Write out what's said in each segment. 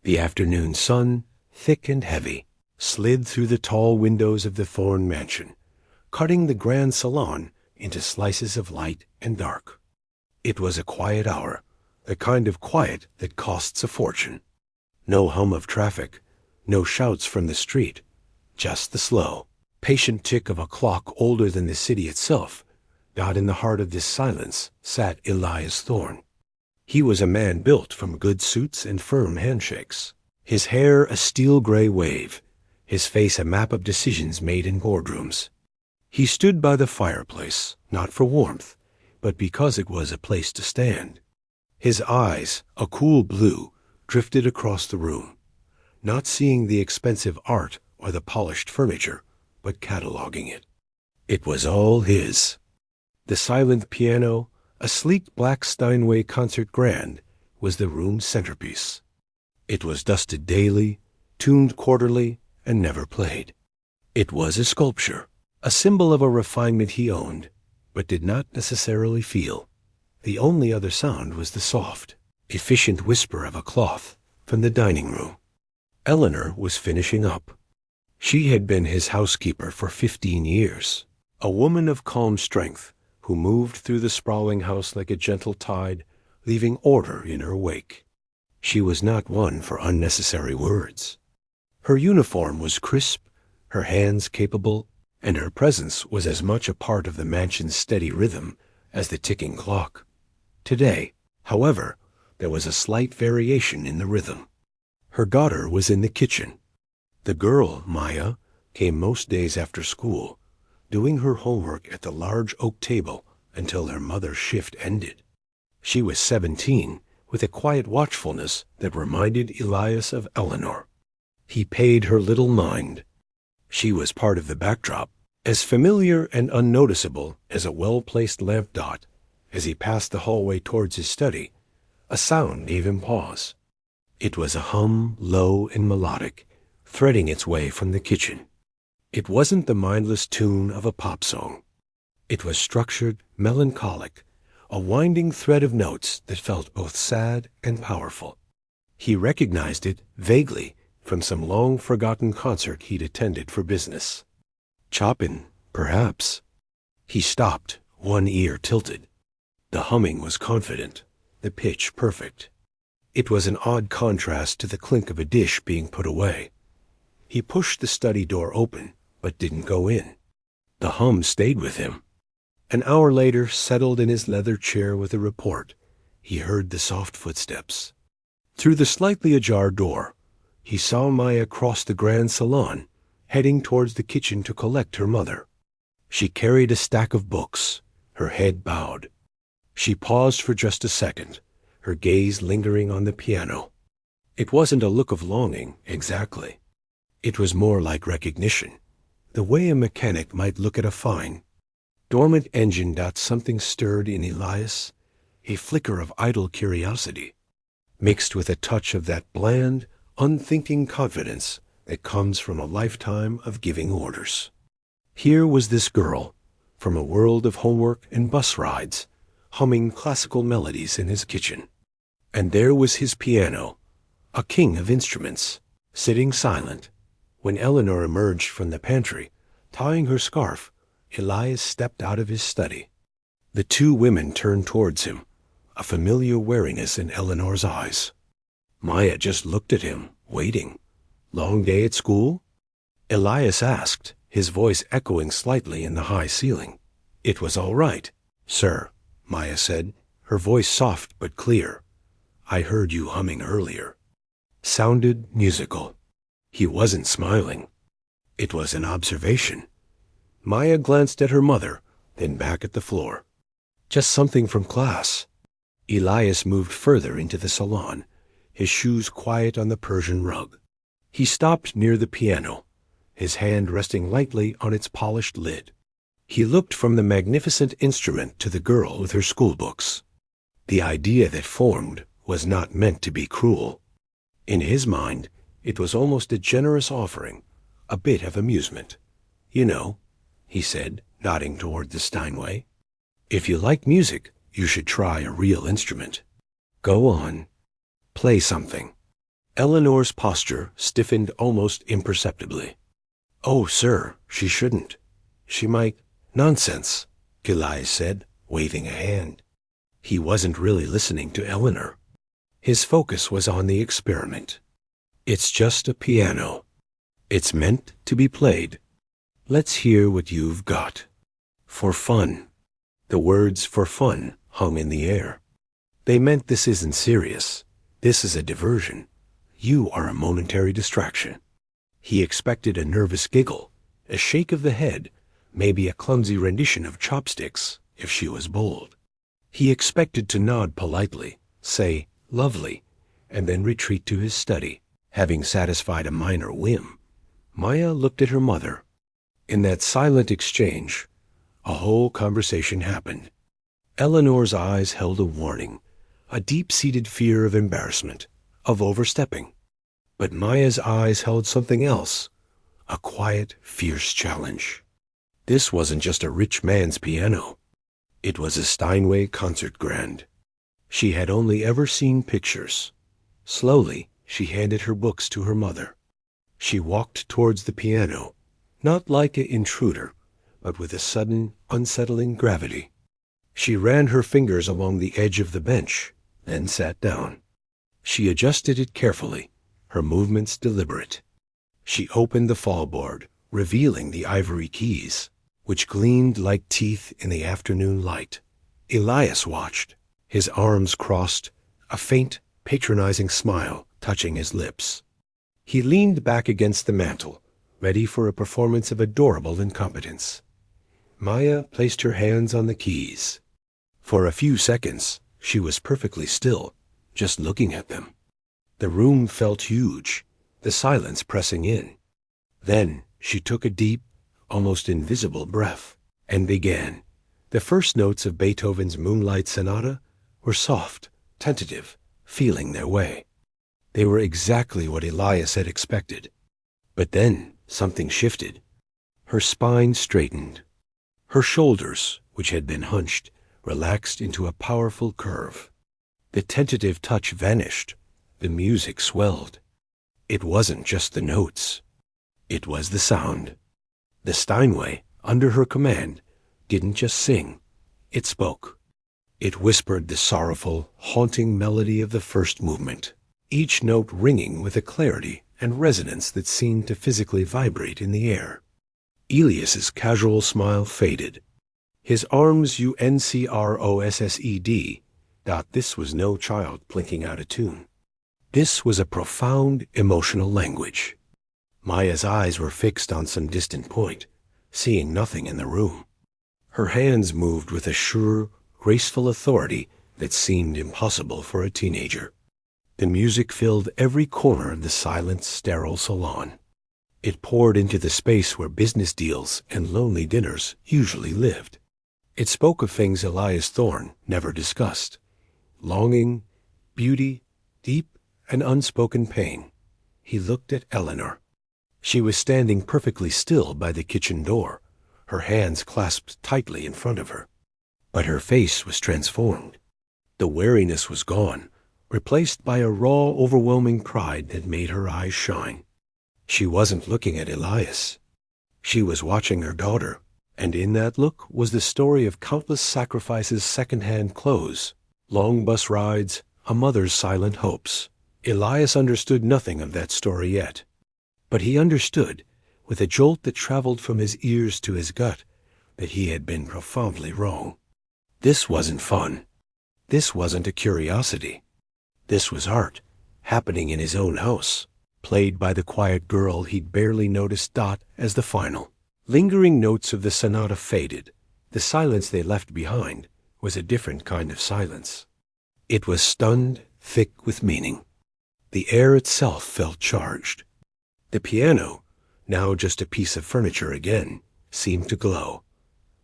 The afternoon sun, thick and heavy, slid through the tall windows of the Thorne mansion, cutting the grand salon into slices of light and dark. It was a quiet hour, the kind of quiet that costs a fortune. No hum of traffic, no shouts from the street, just the slow, patient tick of a clock older than the city itself. God, in the heart of this silence sat Elias Thorne. He was a man built from good suits and firm handshakes, his hair a steel-gray wave, his face a map of decisions made in boardrooms. He stood by the fireplace, not for warmth, but because it was a place to stand. His eyes, a cool blue, drifted across the room, not seeing the expensive art or the polished furniture, but cataloging it. It was all his. The silent piano, a sleek black Steinway concert grand, was the room's centerpiece. It was dusted daily, tuned quarterly, and never played. It was a sculpture, a symbol of a refinement he owned, but did not necessarily feel. The only other sound was the soft, efficient whisper of a cloth from the dining room. Eleanor was finishing up. She had been his housekeeper for 15 years, a woman of calm strength who moved through the sprawling house like a gentle tide, leaving order in her wake. She was not one for unnecessary words. Her uniform was crisp, her hands capable, and her presence was as much a part of the mansion's steady rhythm as the ticking clock. Today, however, there was a slight variation in the rhythm. Her daughter was in the kitchen. The girl, Maya, came most days after school, doing her homework at the large oak table until her mother's shift ended. She was 17, with a quiet watchfulness that reminded Elias of Eleanor. He paid her little mind. She was part of the backdrop, as familiar and unnoticeable as a well-placed lamp dot. As he passed the hallway towards his study, a sound gave him pause. It was a hum, low and melodic, threading its way from the kitchen. It wasn't the mindless tune of a pop song. It was structured, melancholic, a winding thread of notes that felt both sad and powerful. He recognized it, vaguely, from some long-forgotten concert he'd attended for business. Chopin, perhaps. He stopped, one ear tilted. The humming was confident, the pitch perfect. It was an odd contrast to the clink of a dish being put away. He pushed the study door open, but didn't go in. The hum stayed with him. An hour later, settled in his leather chair with a report, he heard the soft footsteps. Through the slightly ajar door, he saw Maya cross the grand salon, heading towards the kitchen to collect her mother. She carried a stack of books, her head bowed. She paused for just a second, her gaze lingering on the piano. It wasn't a look of longing, exactly. It was more like recognition, the way a mechanic might look at a fine, dormant engine. Something stirred in Elias, a flicker of idle curiosity, mixed with a touch of that bland, unthinking confidence that comes from a lifetime of giving orders. Here was this girl, from a world of homework and bus rides, humming classical melodies in his kitchen. And there was his piano, a king of instruments, sitting silent. When Eleanor emerged from the pantry, tying her scarf, Elias stepped out of his study. The two women turned towards him, a familiar wariness in Eleanor's eyes. Maya just looked at him, waiting. Long day at school? Elias asked, his voice echoing slightly in the high ceiling. It was all right, sir, Maya said, her voice soft but clear. I heard you humming earlier. Sounded musical. He wasn't smiling. It was an observation. Maya glanced at her mother, then back at the floor. Just something from class. Elias moved further into the salon, his shoes quiet on the Persian rug. He stopped near the piano, his hand resting lightly on its polished lid. He looked from the magnificent instrument to the girl with her schoolbooks. The idea that formed was not meant to be cruel. In his mind, it was almost a generous offering, a bit of amusement. You know, he said, nodding toward the Steinway. If you like music, you should try a real instrument. Go on. Play something. Eleanor's posture stiffened almost imperceptibly. "Oh, sir, she shouldn't. She might—" "Nonsense," Elias said, waving a hand. He wasn't really listening to Eleanor. His focus was on the experiment. "It's just a piano. It's meant to be played. Let's hear what you've got. For fun." The words "for fun" hung in the air. They meant this isn't serious. This is a diversion. You are a momentary distraction. He expected a nervous giggle, a shake of the head, maybe a clumsy rendition of chopsticks, if she was bold. He expected to nod politely, say, "Lovely," and then retreat to his study, having satisfied a minor whim. Maya looked at her mother. In that silent exchange, a whole conversation happened. Eleanor's eyes held a warning, a deep-seated fear of embarrassment, of overstepping. But Maya's eyes held something else, a quiet, fierce challenge. This wasn't just a rich man's piano. It was a Steinway concert grand. She had only ever seen pictures. Slowly, she handed her books to her mother. She walked towards the piano, not like an intruder, but with a sudden, unsettling gravity. She ran her fingers along the edge of the bench, then sat down. She adjusted it carefully, her movements deliberate. She opened the fallboard, revealing the ivory keys, which gleamed like teeth in the afternoon light. Elias watched, his arms crossed, a faint, patronizing smile touching his lips. He leaned back against the mantel, ready for a performance of adorable incompetence. Maya placed her hands on the keys. For a few seconds, she was perfectly still, just looking at them. The room felt huge, the silence pressing in. Then she took a deep, almost invisible breath, and began. The first notes of Beethoven's Moonlight Sonata were soft, tentative, feeling their way. They were exactly what Elias had expected. But then something shifted. Her spine straightened. Her shoulders, which had been hunched, relaxed into a powerful curve. The tentative touch vanished. The music swelled. It wasn't just the notes. It was the sound. The Steinway, under her command, didn't just sing. It spoke. It whispered the sorrowful, haunting melody of the first movement, each note ringing with a clarity and resonance that seemed to physically vibrate in the air. Elias's casual smile faded. His arms uncrossed. This was no child plinking out a tune. This was a profound, emotional language. Maya's eyes were fixed on some distant point, seeing nothing in the room. Her hands moved with a sure, graceful authority that seemed impossible for a teenager. The music filled every corner of the silent, sterile salon. It poured into the space where business deals and lonely dinners usually lived. It spoke of things Elias Thorne never discussed: longing, beauty, deep and unspoken pain. He looked at Eleanor. She was standing perfectly still by the kitchen door, her hands clasped tightly in front of her. But her face was transformed. The wariness was gone, replaced by a raw, overwhelming pride that made her eyes shine. She wasn't looking at Elias. She was watching her daughter, and in that look was the story of countless sacrifices, second-hand clothes, long bus rides, a mother's silent hopes. Elias understood nothing of that story yet. But he understood, with a jolt that traveled from his ears to his gut, that he had been profoundly wrong. This wasn't fun. This wasn't a curiosity. This was art, happening in his own house, played by the quiet girl he'd barely noticed as the final. Lingering notes of the sonata faded. The silence they left behind was a different kind of silence. It was stunned, thick with meaning. The air itself felt charged. The piano, now just a piece of furniture again, seemed to glow.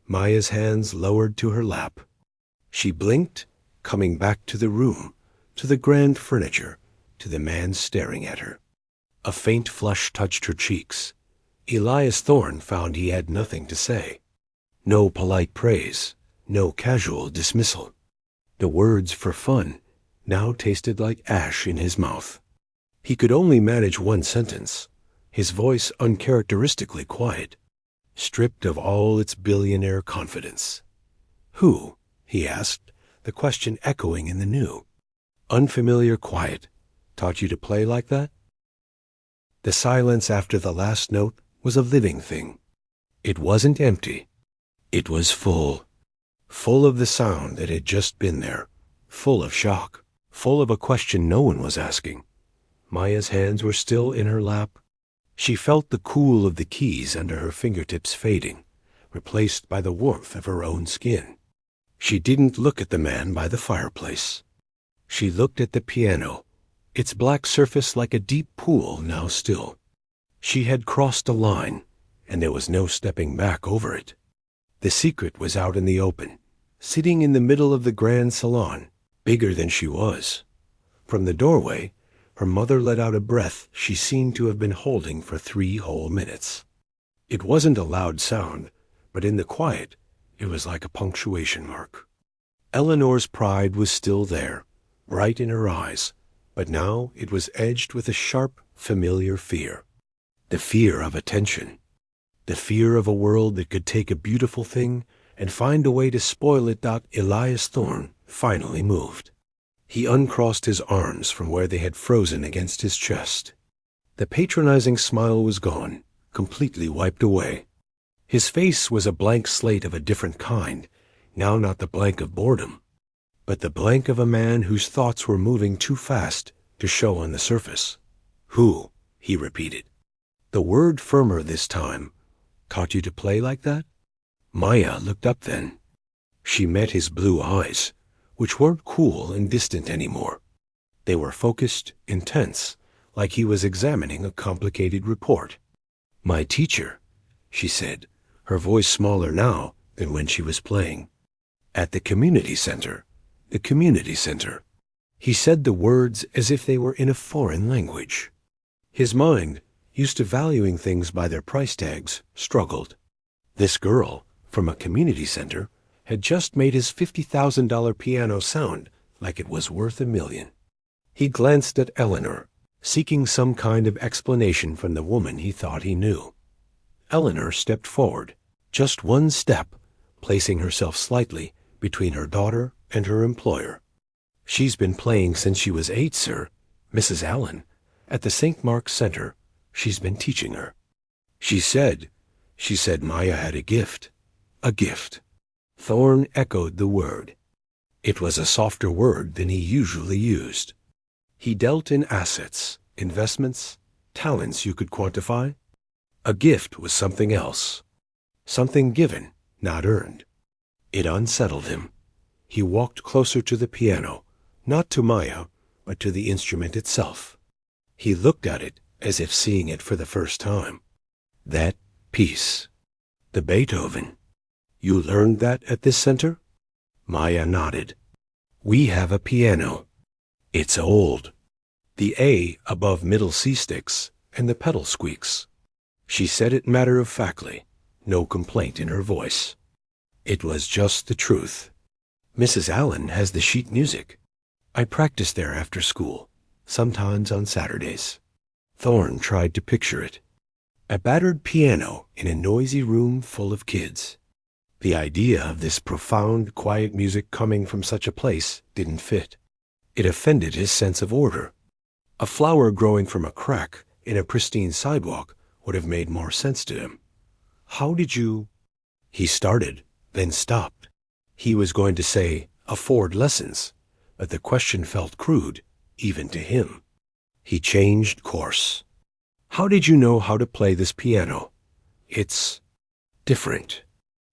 Maya's hands lowered to her lap. She blinked, coming back to the room, to the grand furniture, to the man staring at her. A faint flush touched her cheeks. Elias Thorne found he had nothing to say. No polite praise, no casual dismissal. The words "for fun" now tasted like ash in his mouth. He could only manage one sentence, his voice uncharacteristically quiet, stripped of all its billionaire confidence. "Who?" he asked, the question echoing in the new. "Unfamiliar quiet. Taught you to play like that?" The silence after the last note was a living thing. It wasn't empty. It was full. Full of the sound that had just been there. Full of shock. Full of a question no one was asking. Maya's hands were still in her lap. She felt the cool of the keys under her fingertips fading, replaced by the warmth of her own skin. She didn't look at the man by the fireplace. She looked at the piano, its black surface like a deep pool now still. She had crossed a line, and there was no stepping back over it. The secret was out in the open, sitting in the middle of the grand salon, bigger than she was. From the doorway, her mother let out a breath she seemed to have been holding for 3 whole minutes. It wasn't a loud sound, but in the quiet, it was like a punctuation mark. Eleanor's pride was still there, bright in her eyes, but now it was edged with a sharp, familiar fear. The fear of attention. The fear of a world that could take a beautiful thing and find a way to spoil it. Elias Thorne finally moved. He uncrossed his arms from where they had frozen against his chest. The patronizing smile was gone, completely wiped away. His face was a blank slate of a different kind, now not the blank of boredom, but the blank of a man whose thoughts were moving too fast to show on the surface. "Who?" he repeated. The word firmer this time. "Taught you to play like that?" Maya looked up then. She met his blue eyes, which weren't cool and distant anymore. They were focused, intense, like he was examining a complicated report. "My teacher," she said, her voice smaller now than when she was playing. "At the community center. The community center." He said the words as if they were in a foreign language. His mind, used to valuing things by their price tags, struggled. This girl, from a community center, had just made his $50,000 piano sound like it was worth $1 million. He glanced at Eleanor, seeking some kind of explanation from the woman he thought he knew. Eleanor stepped forward, just one step, placing herself slightly between her daughter and her employer. "She's been playing since she was 8, sir. Mrs. Allen, at the St. Mark's Center. She's been teaching her." She said Maya had a gift. A gift. Thorne echoed the word. It was a softer word than he usually used. He dealt in assets, investments, talents you could quantify. A gift was something else. Something given, not earned. It unsettled him. He walked closer to the piano, not to Maya, but to the instrument itself. He looked at it as if seeing it for the first time. That piece. The Beethoven. "You learned that at this center?" Maya nodded. "We have a piano. It's old. The A above middle C sticks, and the pedal squeaks." She said it matter-of-factly, no complaint in her voice. It was just the truth. "Mrs. Allen has the sheet music. I practice there after school, sometimes on Saturdays." Thorne tried to picture it. A battered piano in a noisy room full of kids. The idea of this profound, quiet music coming from such a place didn't fit. It offended his sense of order. A flower growing from a crack in a pristine sidewalk would have made more sense to him. "How did you—" He started, then stopped. He was going to say, "afford lessons," but the question felt crude, even to him. He changed course. "How did you know how to play this piano? It's different."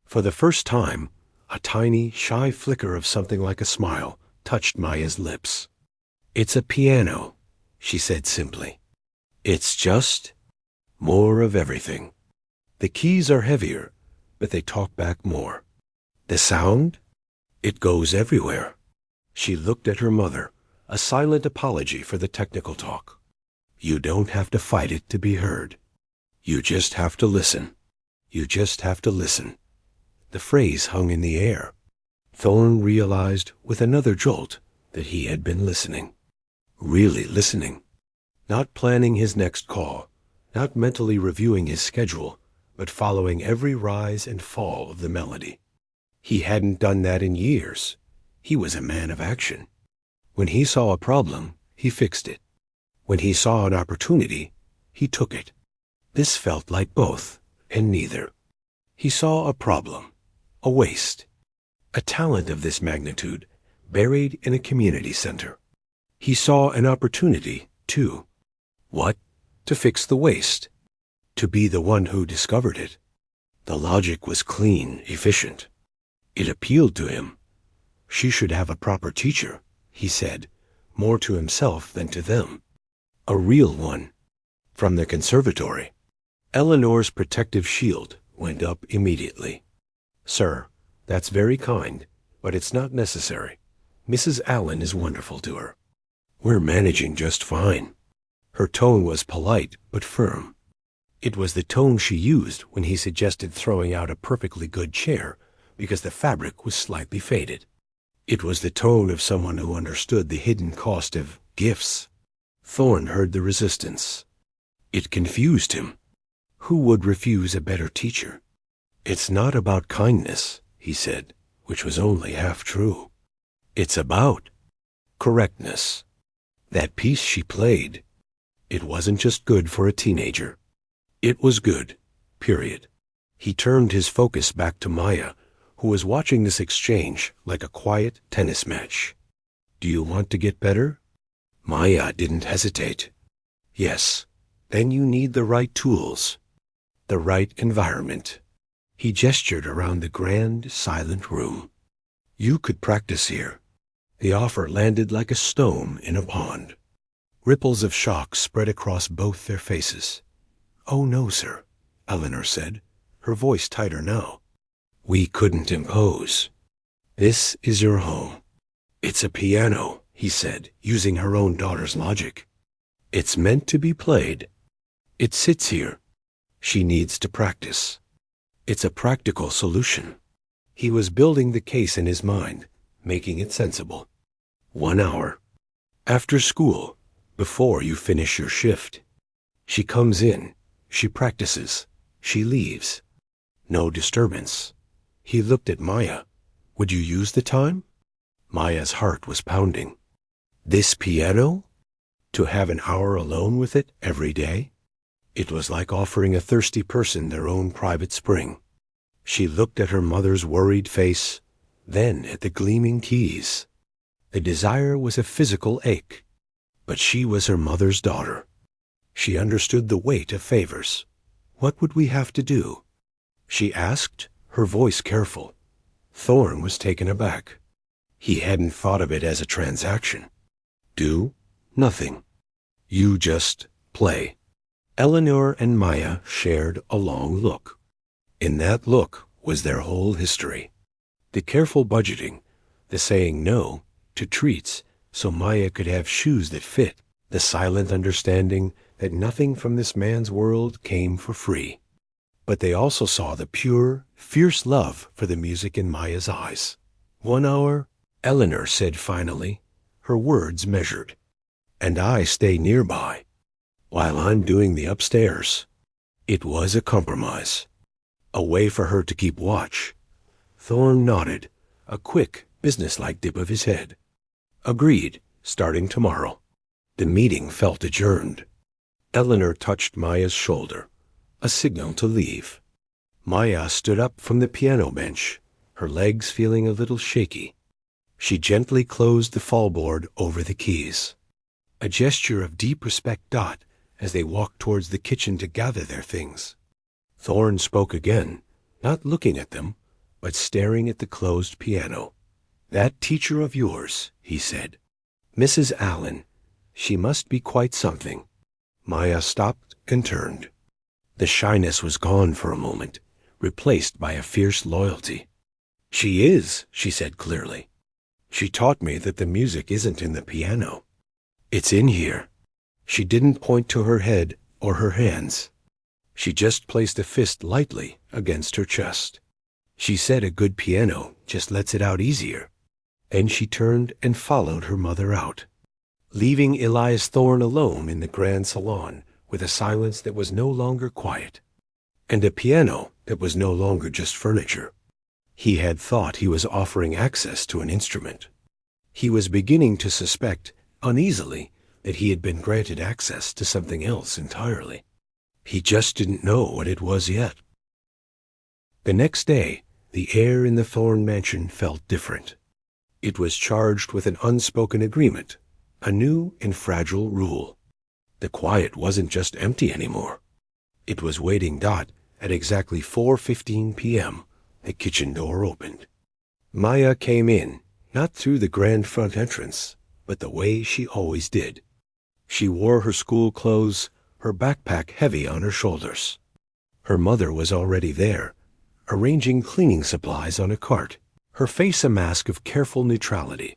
For the first time, a tiny, shy flicker of something like a smile touched Maya's lips. "It's a piano," she said simply. "It's just more of everything. The keys are heavier, but they talk back more. The sound? It goes everywhere." She looked at her mother, a silent apology for the technical talk. "You don't have to fight it to be heard. You just have to listen. You just have to listen." The phrase hung in the air. Thorne realized with another jolt that he had been listening. Really listening. not planning his next call, not mentally reviewing his schedule, but following every rise and fall of the melody. He hadn't done that in years. He was a man of action. When he saw a problem, he fixed it. When he saw an opportunity, he took it. This felt like both, and neither. He saw a problem, a waste, a talent of this magnitude buried in a community center. He saw an opportunity, too. What? To fix the waste. To be the one who discovered it. The logic was clean, efficient. It appealed to him. She should have a proper teacher, he said, more to himself than to them. A real one. From the conservatory. Eleanor's protective shield went up immediately. Sir, that's very kind, but it's not necessary. Mrs. Allen is wonderful to her. We're managing just fine. Her tone was polite but firm. It was the tone she used when he suggested throwing out a perfectly good chair because the fabric was slightly faded. It was the tone of someone who understood the hidden cost of gifts. Thorne heard the resistance. It confused him. Who would refuse a better teacher? It's not about kindness, he said, which was only half true. It's about correctness. That piece she played, it wasn't just good for a teenager. It was good, period. He turned his focus back to Maya, who was watching this exchange like a quiet tennis match. Do you want to get better? Maya didn't hesitate. Yes, then you need the right tools, the right environment. He gestured around the grand, silent room. You could practice here. The offer landed like a stone in a pond. Ripples of shock spread across both their faces. Oh, no, sir, Eleanor said, her voice tighter now. We couldn't impose. This is your home. It's a piano, he said, using her own daughter's logic. It's meant to be played. It sits here. She needs to practice. It's a practical solution. He was building the case in his mind, making it sensible. 1 hour. After school, before you finish your shift. She comes in. She practices. She leaves. No disturbance. He looked at Maya. Would you use the time? Maya's heart was pounding. This piano? To have an hour alone with it every day? It was like offering a thirsty person their own private spring. She looked at her mother's worried face, then at the gleaming keys. The desire was a physical ache, but she was her mother's daughter. She understood the weight of favors. What would we have to do? She asked, her voice careful. Thorne was taken aback. He hadn't thought of it as a transaction. Do? Nothing. You just play. Eleanor and Maya shared a long look. In that look was their whole history. The careful budgeting, the saying no to treats so Maya could have shoes that fit, the silent understanding that nothing from this man's world came for free. But they also saw the pure, fierce love for the music in Maya's eyes. 1 hour, Eleanor said finally, her words measured. And I stay nearby, while I'm doing the upstairs. It was a compromise. A way for her to keep watch. Thorne nodded, a quick, businesslike dip of his head. Agreed, starting tomorrow. The meeting felt adjourned. Eleanor touched Maya's shoulder, a signal to leave. Maya stood up from the piano bench, her legs feeling a little shaky. She gently closed the fallboard over the keys. A gesture of deep respect as they walked towards the kitchen to gather their things. Thorne spoke again, not looking at them, but staring at the closed piano. That teacher of yours, he said. Mrs. Allen. She must be quite something. Maya stopped and turned. The shyness was gone for a moment, replaced by a fierce loyalty. She is, she said clearly. She taught me that the music isn't in the piano. It's in here. She didn't point to her head or her hands. She just placed a fist lightly against her chest. She said a good piano just lets it out easier. And she turned and followed her mother out. leaving Elias Thorne alone in the grand salon with a silence that was no longer quiet, and a piano that was no longer just furniture. He had thought he was offering access to an instrument. He was beginning to suspect, uneasily, that he had been granted access to something else entirely. He just didn't know what it was yet. The next day, the air in the Thorne mansion felt different. It was charged with an unspoken agreement, a new and fragile rule. The quiet wasn't just empty anymore. It was waiting. At exactly 4:15 p.m., the kitchen door opened. Maya came in, not through the grand front entrance, but the way she always did. She wore her school clothes, her backpack heavy on her shoulders. Her mother was already there, arranging cleaning supplies on a cart, her face a mask of careful neutrality.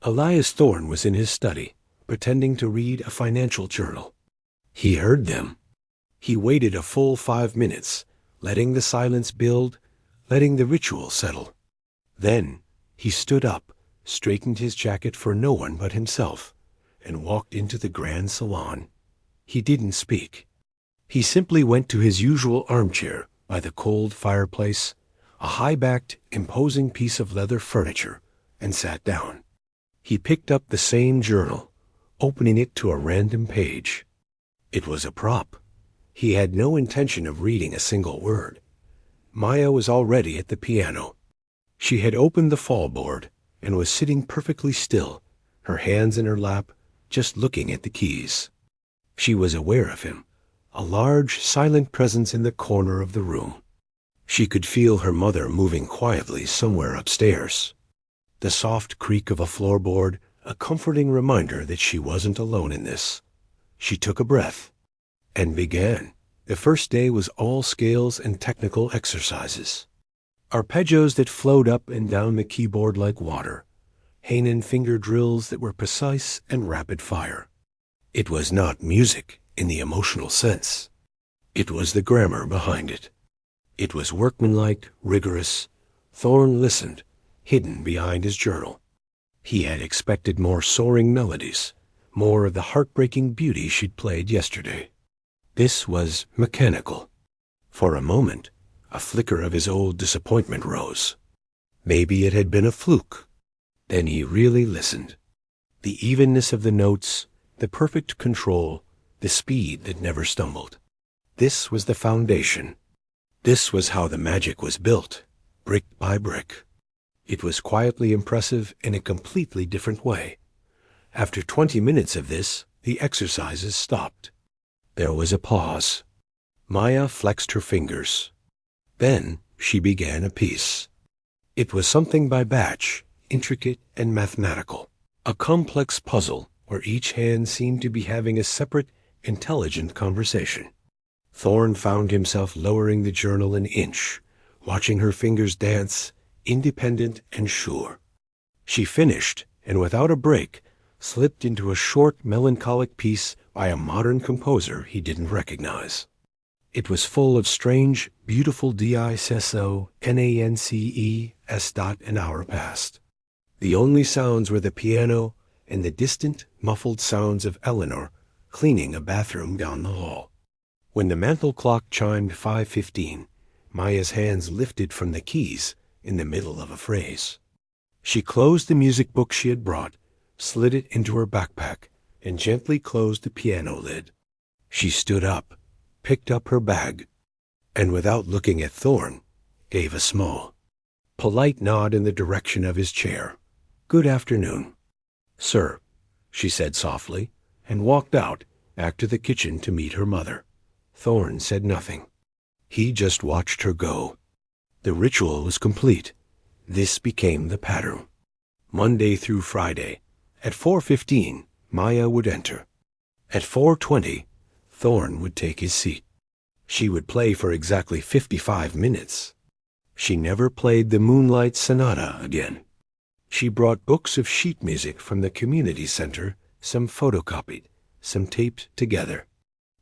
Elias Thorne was in his study, pretending to read a financial journal. He heard them. He waited a full 5 minutes, letting the silence build, letting the ritual settle. Then he stood up, straightened his jacket for no one but himself, and walked into the grand salon. He didn't speak. He simply went to his usual armchair by the cold fireplace, a high-backed, imposing piece of leather furniture, and sat down. He picked up the same journal, opening it to a random page. It was a prop. He had no intention of reading a single word. Maya was already at the piano. She had opened the fallboard and was sitting perfectly still, her hands in her lap, just looking at the keys. She was aware of him, a large, silent presence in the corner of the room. She could feel her mother moving quietly somewhere upstairs. The soft creak of a floorboard, a comforting reminder that she wasn't alone in this. She took a breath and began. The first day was all scales and technical exercises. Arpeggios that flowed up and down the keyboard like water. Hanen finger drills that were precise and rapid fire. It was not music in the emotional sense. It was the grammar behind it. It was workmanlike, rigorous. Thorne listened, hidden behind his journal. He had expected more soaring melodies, more of the heartbreaking beauty she'd played yesterday. This was mechanical. For a moment, a flicker of his old disappointment rose. Maybe it had been a fluke. Then he really listened. The evenness of the notes, the perfect control, the speed that never stumbled. This was the foundation. This was how the magic was built, brick by brick. It was quietly impressive in a completely different way. After 20 minutes of this, the exercises stopped. There was a pause. Maya flexed her fingers. Then she began a piece. It was something by batch, intricate and mathematical. A complex puzzle where each hand seemed to be having a separate, intelligent conversation. Thorne found himself lowering the journal an inch, watching her fingers dance, independent and sure. She finished, and without a break, slipped into a short, melancholic piece by a modern composer he didn't recognize. It was full of strange, beautiful D-I-S-S-O, N-A-N-C-E-S. An hour passed. The only sounds were the piano and the distant, muffled sounds of Eleanor cleaning a bathroom down the hall. When the mantel clock chimed 5:15, Maya's hands lifted from the keys in the middle of a phrase. She closed the music book she had brought, slid it into her backpack, and gently closed the piano lid. She stood up, picked up her bag, and without looking at Thorne, gave a small, polite nod in the direction of his chair. "Good afternoon, sir," she said softly, and walked out, back to the kitchen to meet her mother. Thorne said nothing. He just watched her go. The ritual was complete. This became the pattern. Monday through Friday, at 4:15, Maya would enter. At 4:20, Thorne would take his seat. She would play for exactly 55 minutes. She never played the Moonlight Sonata again. She brought books of sheet music from the community center, some photocopied, some taped together.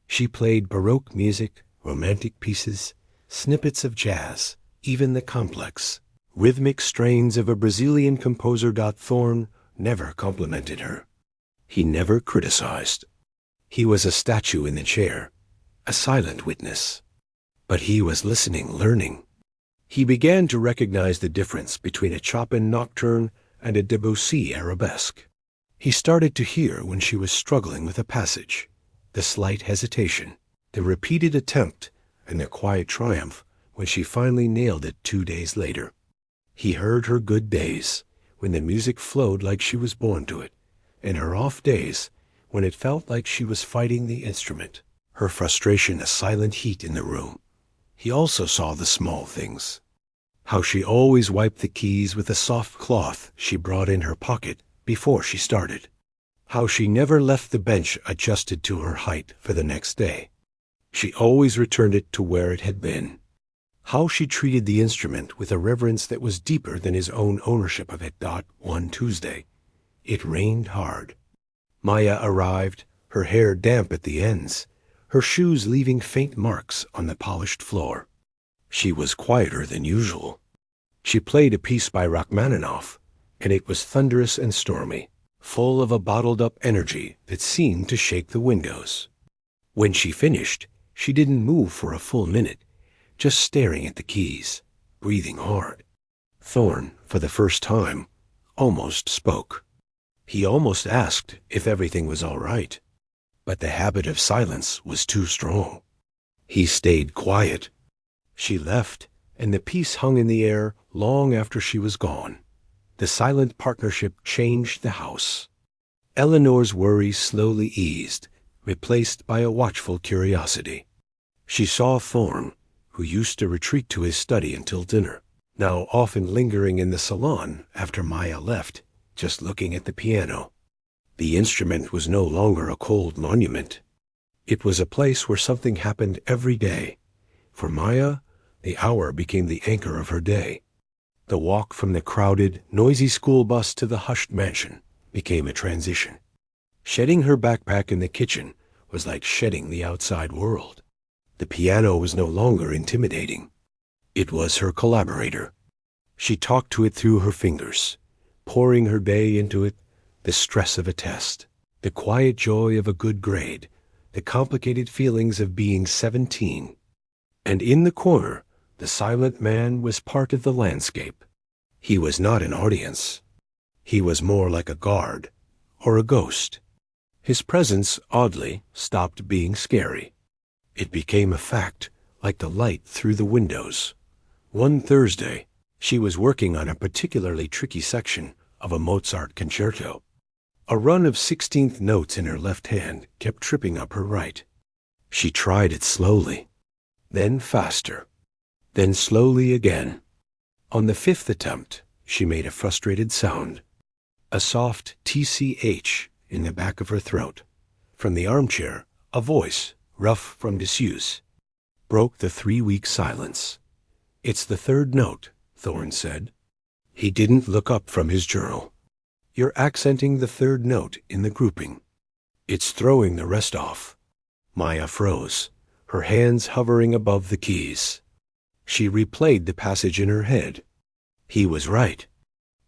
She played Baroque music, romantic pieces, snippets of jazz, even the complex, rhythmic strains of a Brazilian composer. Thorne never complimented her. He never criticized. He was a statue in the chair, a silent witness. But he was listening, learning. He began to recognize the difference between a Chopin nocturne and a Debussy arabesque. He started to hear when she was struggling with a passage, the slight hesitation, the repeated attempt, and the quiet triumph when she finally nailed it 2 days later. He heard her good days, when the music flowed like she was born to it, and her off days, when it felt like she was fighting the instrument, her frustration a silent heat in the room. He also saw the small things. How she always wiped the keys with a soft cloth she brought in her pocket before she started. How she never left the bench adjusted to her height for the next day. She always returned it to where it had been. How she treated the instrument with a reverence that was deeper than his own ownership of it. One Tuesday, it rained hard. Maya arrived, her hair damp at the ends, her shoes leaving faint marks on the polished floor. She was quieter than usual. She played a piece by Rachmaninoff, and it was thunderous and stormy, full of a bottled-up energy that seemed to shake the windows. When she finished, she didn't move for a full minute, just staring at the keys, breathing hard. Thorne, for the first time, almost spoke. He almost asked if everything was all right, but the habit of silence was too strong. He stayed quiet. She left, and the piece hung in the air long after she was gone. The silent partnership changed the house. Eleanor's worry slowly eased, replaced by a watchful curiosity. She saw Thorne, who used to retreat to his study until dinner, now often lingering in the salon after Maya left, just looking at the piano. The instrument was no longer a cold monument. It was a place where something happened every day. For Maya, the hour became the anchor of her day. The walk from the crowded, noisy school bus to the hushed mansion became a transition. Shedding her backpack in the kitchen was like shedding the outside world. The piano was no longer intimidating. It was her collaborator. She talked to it through her fingers, pouring her day into it, the stress of a test, the quiet joy of a good grade, the complicated feelings of being 17. And in the corner, the silent man was part of the landscape. He was not an audience. He was more like a guard, or a ghost. His presence, oddly, stopped being scary. It became a fact, like the light through the windows. One Thursday, she was working on a particularly tricky section of a Mozart concerto. A run of 16th notes in her left hand kept tripping up her right. She tried it slowly, then faster, then slowly again. On the 5th attempt, she made a frustrated sound, a soft TCH in the back of her throat. From the armchair, a voice, rough from disuse, broke the 3-week silence. "It's the third note," Thorne said. He didn't look up from his journal. "You're accenting the third note in the grouping. It's throwing the rest off." Maya froze, her hands hovering above the keys. She replayed the passage in her head. He was right.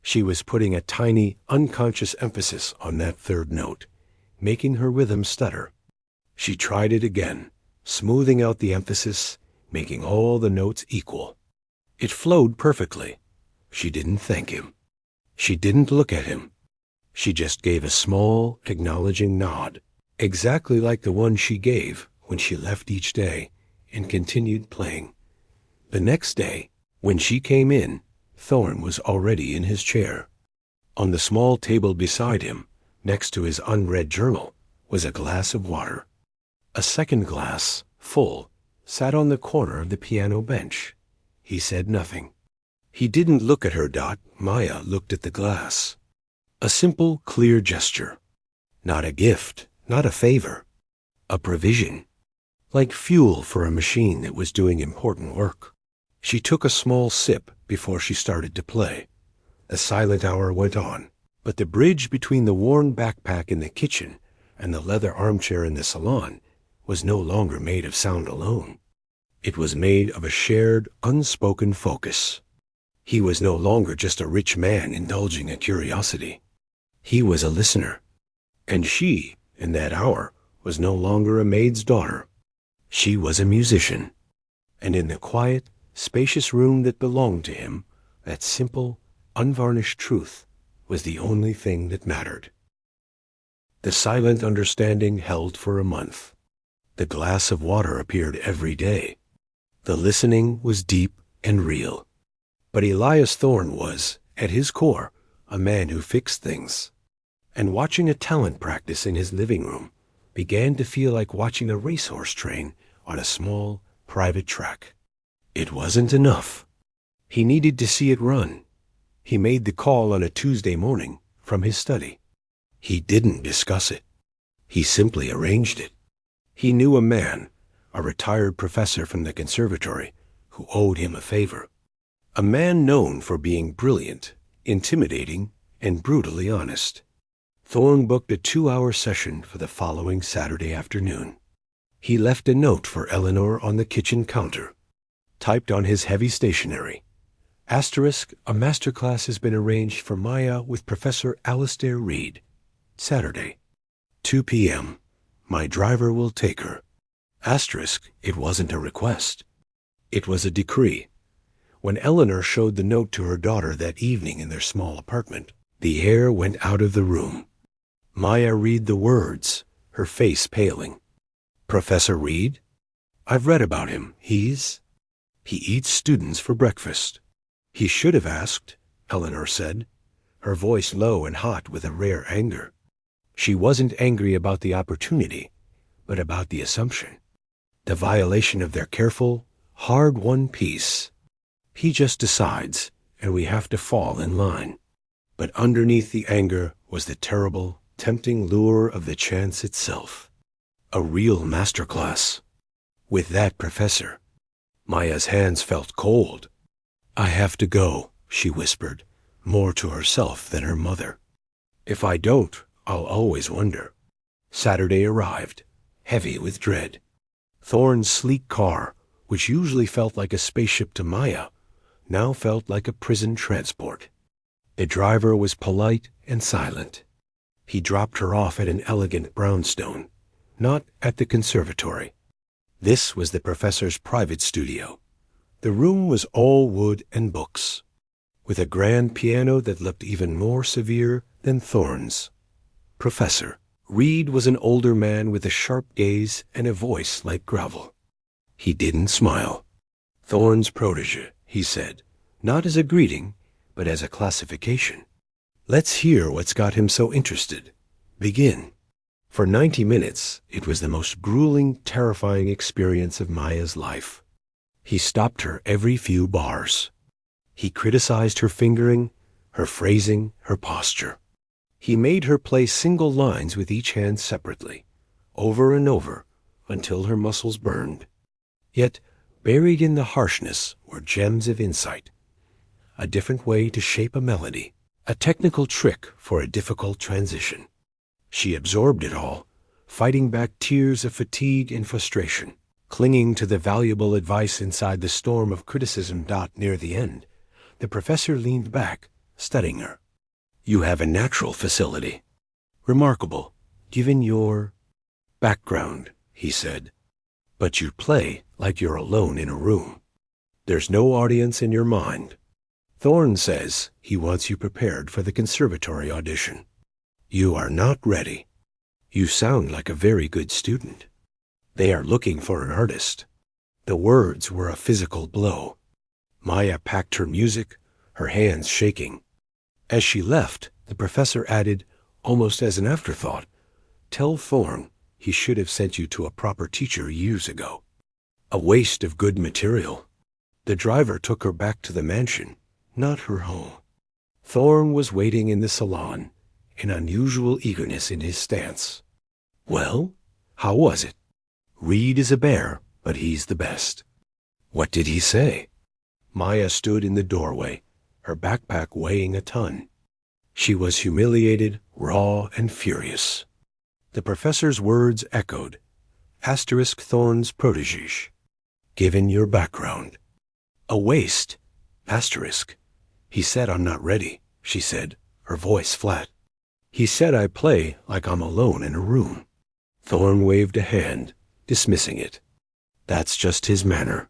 She was putting a tiny, unconscious emphasis on that third note, making her rhythm stutter. She tried it again, smoothing out the emphasis, making all the notes equal. It flowed perfectly. She didn't thank him. She didn't look at him. She just gave a small, acknowledging nod, exactly like the one she gave when she left each day, and continued playing. The next day, when she came in, Thorne was already in his chair. On the small table beside him, next to his unread journal, was a glass of water. A second glass, full, sat on the corner of the piano bench. He said nothing. He didn't look at her. Maya looked at the glass. A simple, clear gesture. Not a gift, not a favor. A provision. Like fuel for a machine that was doing important work. She took a small sip before she started to play. The silent hour went on, but the bridge between the worn backpack in the kitchen and the leather armchair in the salon was no longer made of sound alone. It was made of a shared, unspoken focus. He was no longer just a rich man indulging a curiosity. He was a listener. And she, in that hour, was no longer a maid's daughter. She was a musician. And in the quiet, spacious room that belonged to him, that simple, unvarnished truth was the only thing that mattered. The silent understanding held for a month. The glass of water appeared every day. The listening was deep and real. But Elias Thorne was, at his core, a man who fixed things. And watching a talent practice in his living room began to feel like watching a racehorse train on a small, private track. It wasn't enough. He needed to see it run. He made the call on a Tuesday morning from his study. He didn't discuss it. He simply arranged it. He knew a man, a retired professor from the conservatory, who owed him a favor. A man known for being brilliant, intimidating, and brutally honest. Thorne booked a 2-hour session for the following Saturday afternoon. He left a note for Eleanor on the kitchen counter, typed on his heavy stationery. Asterisk, a masterclass has been arranged for Maya with Professor Alistair Reed. Saturday, 2 p.m. My driver will take her. Asterisk, it wasn't a request. It was a decree. When Eleanor showed the note to her daughter that evening in their small apartment, the air went out of the room. Maya read the words, her face paling. Professor Reed? I've read about him. He eats students for breakfast. He should have asked, Eleanor said, her voice low and hot with a rare anger. She wasn't angry about the opportunity, but about the assumption, the violation of their careful, hard-won peace. He just decides, and we have to fall in line. But underneath the anger was the terrible, tempting lure of the chance itself. A real master class. With that professor. Maya's hands felt cold. I have to go, she whispered, more to herself than her mother. If I don't, I'll always wonder. Saturday arrived, heavy with dread. Thorne's sleek car, which usually felt like a spaceship to Maya, now felt like a prison transport. The driver was polite and silent. He dropped her off at an elegant brownstone, not at the conservatory. This was the professor's private studio. The room was all wood and books, with a grand piano that looked even more severe than Thorne's. Professor Reed was an older man with a sharp gaze and a voice like gravel. He didn't smile. Thorne's protege, he said, not as a greeting, but as a classification. Let's hear what's got him so interested. Begin. For 90 minutes, it was the most grueling, terrifying experience of Maya's life. He stopped her every few bars. He criticized her fingering, her phrasing, her posture. He made her play single lines with each hand separately, over and over, until her muscles burned. Yet, buried in the harshness were gems of insight. A different way to shape a melody, a technical trick for a difficult transition. She absorbed it all, fighting back tears of fatigue and frustration, clinging to the valuable advice inside the storm of criticism. Near the end, the professor leaned back, studying her. You have a natural facility. Remarkable, given your background, he said. But you play like you're alone in a room. There's no audience in your mind. Thorne says he wants you prepared for the conservatory audition. You are not ready. You sound like a very good student. They are looking for an artist. The words were a physical blow. Maya packed her music, her hands shaking. As she left, the professor added, almost as an afterthought, tell Thorne he should have sent you to a proper teacher years ago. A waste of good material. The driver took her back to the mansion, not her home. Thorne was waiting in the salon, an unusual eagerness in his stance. Well, how was it? Reed is a bear, but he's the best. What did he say? Maya stood in the doorway, her backpack weighing a ton. She was humiliated, raw, and furious. The professor's words echoed. Asterisk Thorne's protege. Given your background. A waste. Asterisk. He said I'm not ready, she said, her voice flat. He said I play like I'm alone in a room. Thorn waved a hand, dismissing it. That's just his manner.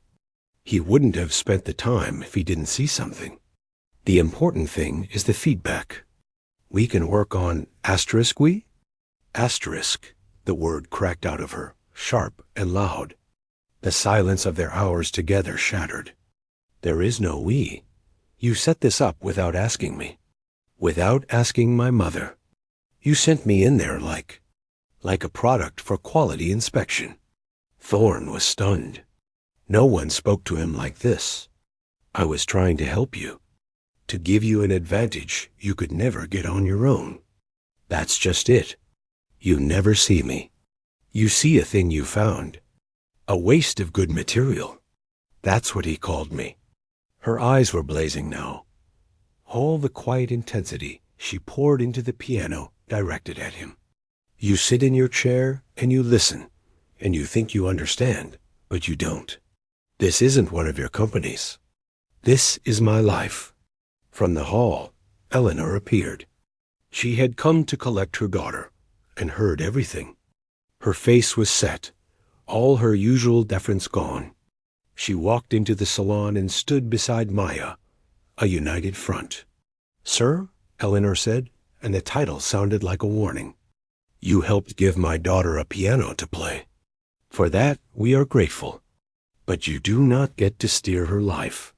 He wouldn't have spent the time if he didn't see something. The important thing is the feedback. We can work on we? Asterisk, the word cracked out of her, sharp and loud. The silence of their hours together shattered. There is no we. You set this up without asking me. Without asking my mother. You sent me in there like a product for quality inspection. Thorn was stunned. No one spoke to him like this. I was trying to help you. To give you an advantage you could never get on your own. That's just it. You never see me. You see a thing you found. A waste of good material. That's what he called me. Her eyes were blazing now. All the quiet intensity she poured into the piano directed at him. You sit in your chair and you listen, and you think you understand, but you don't. This isn't one of your companies. This is my life. From the hall, Eleanor appeared. She had come to collect her daughter, and heard everything. Her face was set, all her usual deference gone. She walked into the salon and stood beside Maya, a united front. Sir, Eleanor said, and the title sounded like a warning. You helped give my daughter a piano to play. For that we are grateful. But you do not get to steer her life.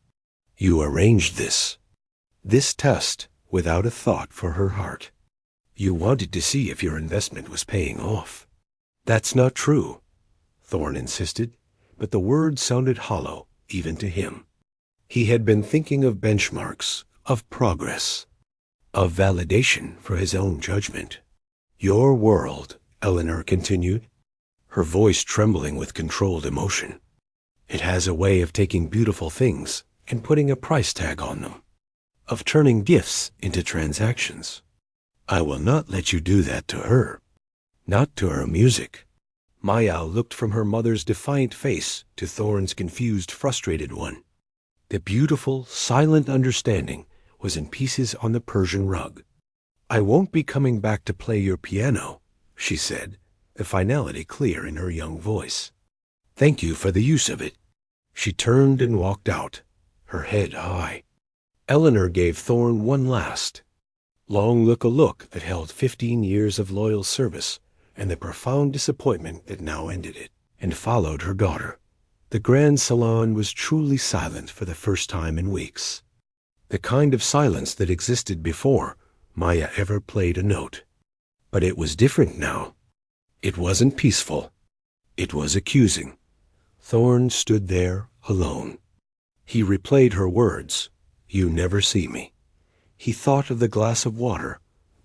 You arranged this test without a thought for her heart. You wanted to see if your investment was paying off. That's not true, Thorn insisted, but the words sounded hollow even to him. He had been thinking of benchmarks, of progress, of validation for his own judgment. Your world, Eleanor continued, her voice trembling with controlled emotion. It has a way of taking beautiful things and putting a price tag on them, of turning gifts into transactions. I will not let you do that to her, not to her music. Maya looked from her mother's defiant face to Thorn's confused, frustrated one. The beautiful, silent understanding was in pieces on the Persian rug. I won't be coming back to play your piano, she said, the finality clear in her young voice. Thank you for the use of it. She turned and walked out, her head high. Eleanor gave Thorn one last, long look, a look that held 15 years of loyal service and the profound disappointment that now ended it, and followed her daughter. The grand salon was truly silent for the first time in weeks. The kind of silence that existed before Maya ever played a note. But it was different now. It wasn't peaceful. It was accusing. Thorn stood there alone. He replayed her words, "You never see me." He thought of the glass of water,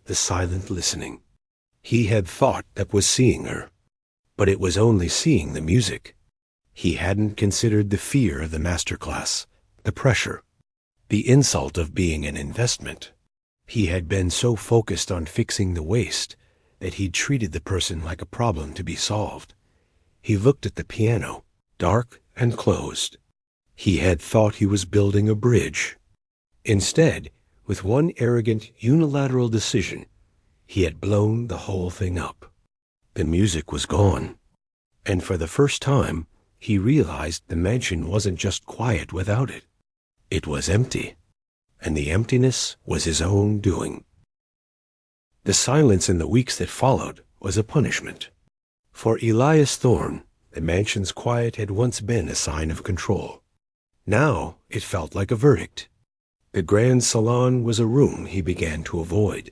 the silent listening. He had thought that was seeing her, but it was only seeing the music. He hadn't considered the fear of the master class, the pressure, the insult of being an investment. He had been so focused on fixing the waste that he'd treated the person like a problem to be solved. He looked at the piano, dark and closed. He had thought he was building a bridge. Instead, with one arrogant, unilateral decision, he had blown the whole thing up. The music was gone, and for the first time, he realized the mansion wasn't just quiet without it. It was empty, and the emptiness was his own doing. The silence in the weeks that followed was a punishment. For Elias Thorn, the mansion's quiet had once been a sign of control. Now it felt like a verdict. The grand salon was a room he began to avoid.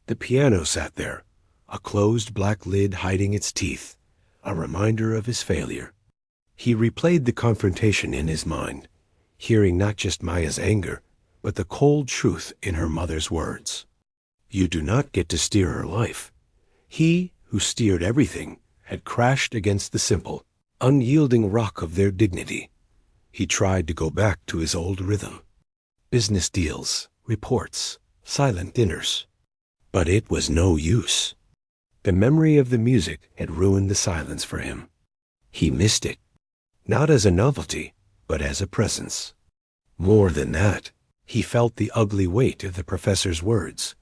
The piano sat there, a closed black lid hiding its teeth, a reminder of his failure. He replayed the confrontation in his mind, hearing not just Maya's anger, but the cold truth in her mother's words. You do not get to steer her life. He, who steered everything, had crashed against the simple, unyielding rock of their dignity. He tried to go back to his old rhythm. Business deals, reports, silent dinners. But it was no use. The memory of the music had ruined the silence for him. He missed it, not as a novelty, but as a presence. More than that, he felt the ugly weight of the professor's words,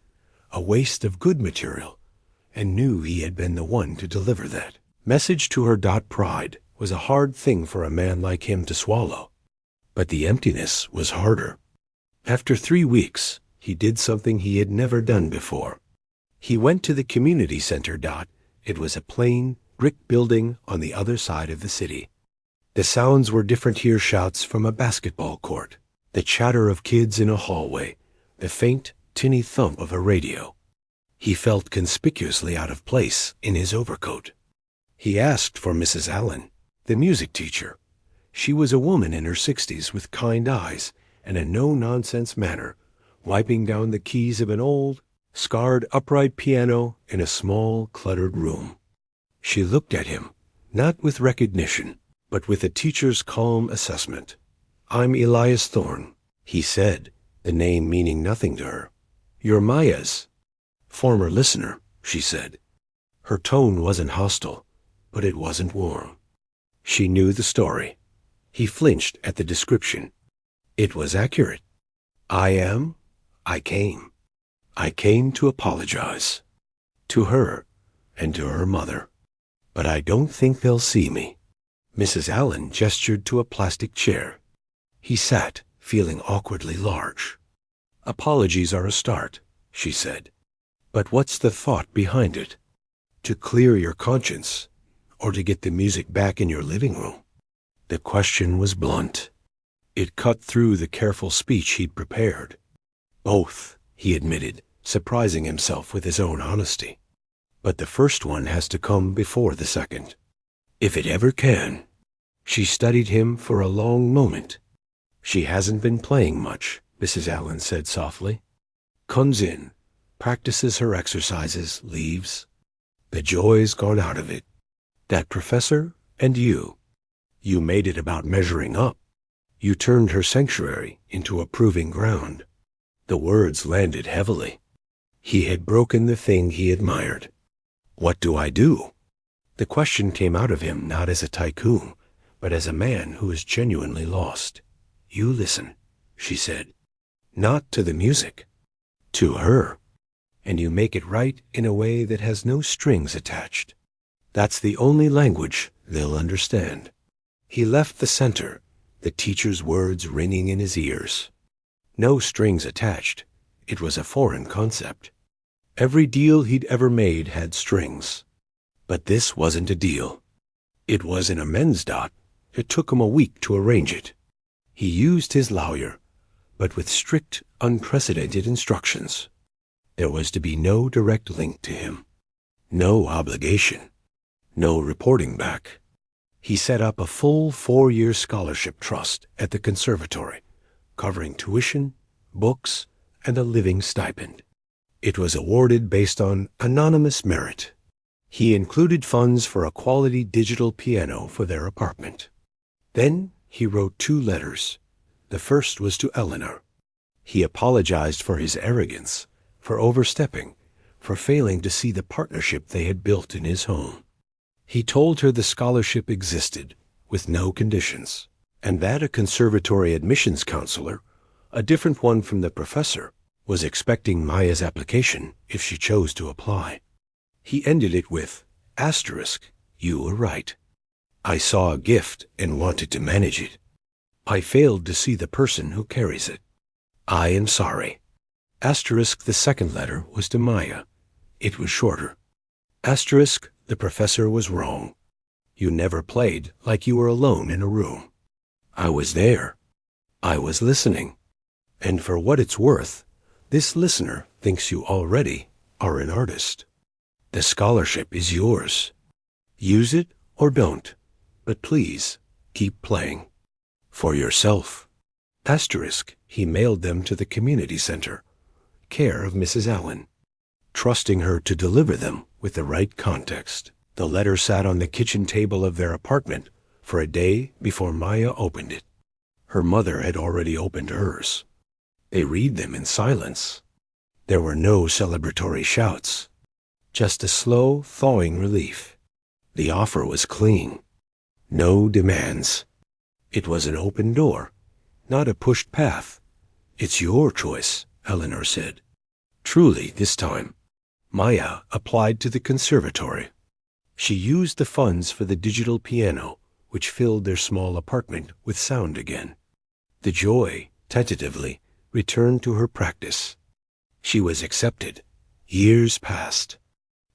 a waste of good material, and knew he had been the one to deliver that message to her. Pride was a hard thing for a man like him to swallow, but the emptiness was harder. After 3 weeks, he did something he had never done before. He went to the community center. It was a plain, brick building on the other side of the city. The sounds were different here: shouts from a basketball court, the chatter of kids in a hallway, the faint, tinny thump of a radio. He felt conspicuously out of place in his overcoat. He asked for Mrs. Allen, the music teacher. She was a woman in her 60s with kind eyes and a no-nonsense manner, wiping down the keys of an old, scarred upright piano in a small, cluttered room. She looked at him, not with recognition, but with a teacher's calm assessment. "I'm Elias Thorne," he said, the name meaning nothing to her. "You're Maya's former listener," she said. Her tone wasn't hostile, but it wasn't warm. She knew the story. He flinched at the description. It was accurate. I came. I came to apologize. To her and to her mother. But I don't think they'll see me." Mrs. Allen gestured to a plastic chair. He sat, feeling awkwardly large. "Apologies are a start," she said. "But what's the thought behind it? To clear your conscience, or to get the music back in your living room?" The question was blunt. It cut through the careful speech he'd prepared. "Both," he admitted, surprising himself with his own honesty. "But the first one has to come before the second. If it ever can." She studied him for a long moment. "She hasn't been playing much," Mrs. Allen said softly. "Comes in, practices her exercises, leaves. The joy's gone out of it. That professor and you made it about measuring up. You turned her sanctuary into a proving ground." The words landed heavily. He had broken the thing he admired. "What do I do?" The question came out of him not as a tycoon, but as a man who is genuinely lost. "You listen," she said. "Not to the music. To her. And you make it right in a way that has no strings attached. That's the only language they'll understand." He left the center, the teacher's words ringing in his ears. No strings attached. It was a foreign concept. Every deal he'd ever made had strings. But this wasn't a deal. It was an amends. It took him a week to arrange it. He used his lawyer, but with strict, unprecedented instructions. There was to be no direct link to him. No obligation. No reporting back. He set up a full 4-year scholarship trust at the conservatory, covering tuition, books, and a living stipend. It was awarded based on anonymous merit. He included funds for a quality digital piano for their apartment. Then he wrote 2 letters. The first was to Eleanor. He apologized for his arrogance, for overstepping, for failing to see the partnership they had built in his home. He told her the scholarship existed, with no conditions, and that a conservatory admissions counselor, a different one from the professor, was expecting Maya's application if she chose to apply. He ended it with, "You were right. I saw a gift and wanted to manage it. I failed to see the person who carries it. I am sorry." The second letter was to Maya. It was shorter. "The professor was wrong. You never played like you were alone in a room. I was there. I was listening. And for what it's worth, this listener thinks you already are an artist. The scholarship is yours. Use it or don't, but please keep playing. For yourself." He mailed them to the community center, care of Mrs. Allen, trusting her to deliver them with the right context. The letter sat on the kitchen table of their apartment for a day before Maya opened it. Her mother had already opened hers. They read them in silence. There were no celebratory shouts, just a slow, thawing relief. The offer was clean. No demands. It was an open door, not a pushed path. "It's your choice," Eleanor said. Truly, this time, Maya applied to the conservatory. She used the funds for the digital piano, which filled their small apartment with sound again. The joy, tentatively, returned to her practice. She was accepted. Years passed.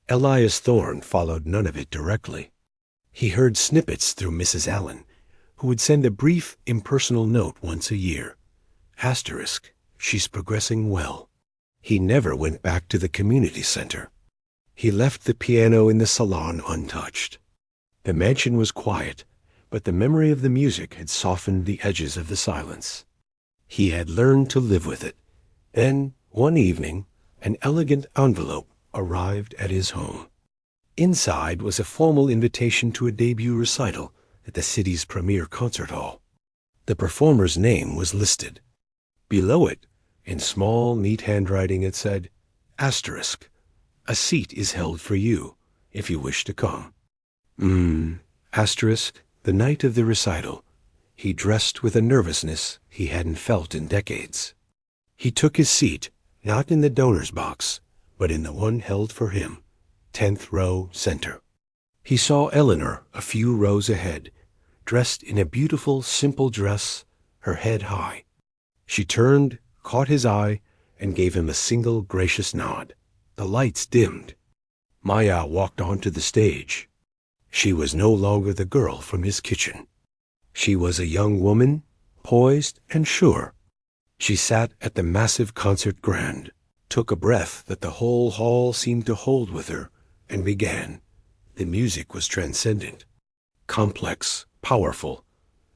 Elias Thorne followed none of it directly. He heard snippets through Mrs. Allen, who would send a brief, impersonal note once a year. Asterisk, she's progressing well. He never went back to the community center. He left the piano in the salon untouched. The mansion was quiet, but the memory of the music had softened the edges of the silence. He had learned to live with it. Then, one evening, an elegant envelope arrived at his home. Inside was a formal invitation to a debut recital at the city's premier concert hall. The performer's name was listed. Below it, in small, neat handwriting, it said, Asterisk, a seat is held for you, if you wish to come. Asterisk, the night of the recital, he dressed with a nervousness he hadn't felt in decades. He took his seat, not in the donor's box, but in the one held for him, 10th row center. He saw Eleanor a few rows ahead, dressed in a beautiful, simple dress, her head high. She turned, caught his eye, and gave him a single gracious nod. The lights dimmed. Maya walked onto the stage. She was no longer the girl from his kitchen. She was a young woman, poised and sure. She sat at the massive concert grand, took a breath that the whole hall seemed to hold with her, and began. The music was transcendent, complex, powerful,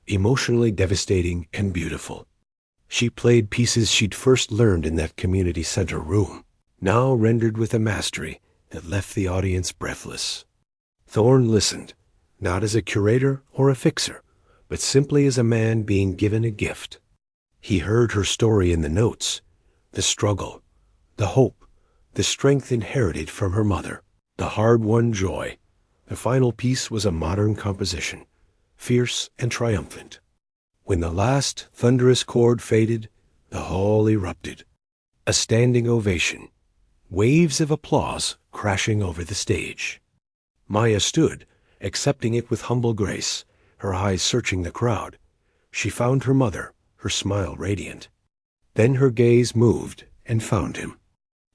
emotionally devastating and beautiful. She played pieces she'd first learned in that community center room, now rendered with a mastery that left the audience breathless. Thorne listened, not as a curator or a fixer, but simply as a man being given a gift. He heard her story in the notes, the struggle, the hope, the strength inherited from her mother, the hard-won joy. The final piece was a modern composition, fierce and triumphant. When the last thunderous chord faded, the hall erupted. A standing ovation, waves of applause crashing over the stage. Maya stood, accepting it with humble grace, her eyes searching the crowd. She found her mother, her smile radiant. Then her gaze moved and found him.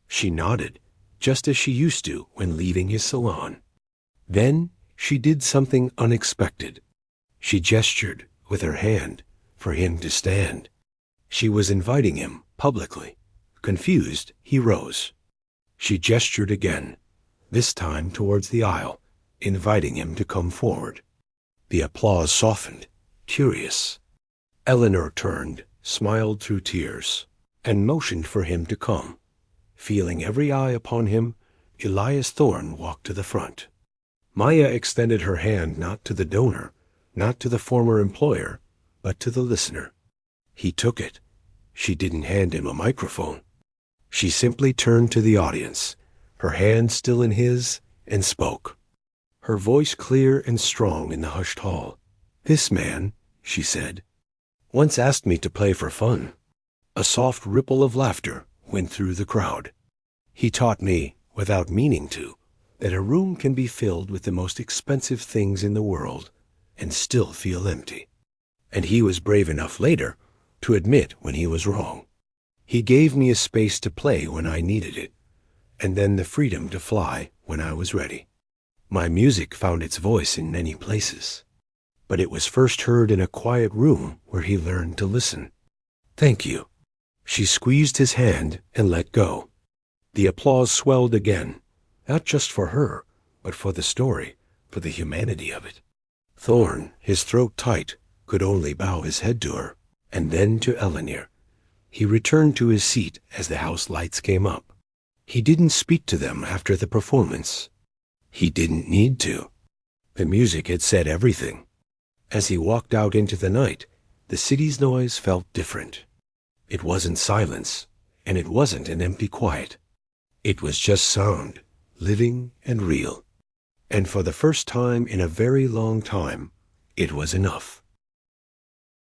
She nodded, just as she used to when leaving his salon. Then she did something unexpected. She gestured with her hand for him to stand. She was inviting him publicly. Confused, he rose. She gestured again, this time towards the aisle, inviting him to come forward. The applause softened, curious. Eleanor turned, smiled through tears, and motioned for him to come. Feeling every eye upon him, Elias Thorne walked to the front. Maya extended her hand not to the donor, not to the former employer, but to the listener. He took it. She didn't hand him a microphone. She simply turned to the audience, her hand still in his, and spoke. Her voice clear and strong in the hushed hall. This man, she said, once asked me to play for fun. A soft ripple of laughter went through the crowd. He taught me, without meaning to, that a room can be filled with the most expensive things in the world and still feel empty. And he was brave enough later to admit when he was wrong. He gave me a space to play when I needed it, and then the freedom to fly when I was ready. My music found its voice in many places, but it was first heard in a quiet room where he learned to listen. Thank you. She squeezed his hand and let go. The applause swelled again, not just for her, but for the story, for the humanity of it. Thorne, his throat tight, could only bow his head to her, and then to Eleanor. He returned to his seat as the house lights came up. He didn't speak to them after the performance. He didn't need to. The music had said everything. As he walked out into the night, the city's noise felt different. It wasn't silence, and it wasn't an empty quiet. It was just sound, living and real. And for the first time in a very long time, it was enough.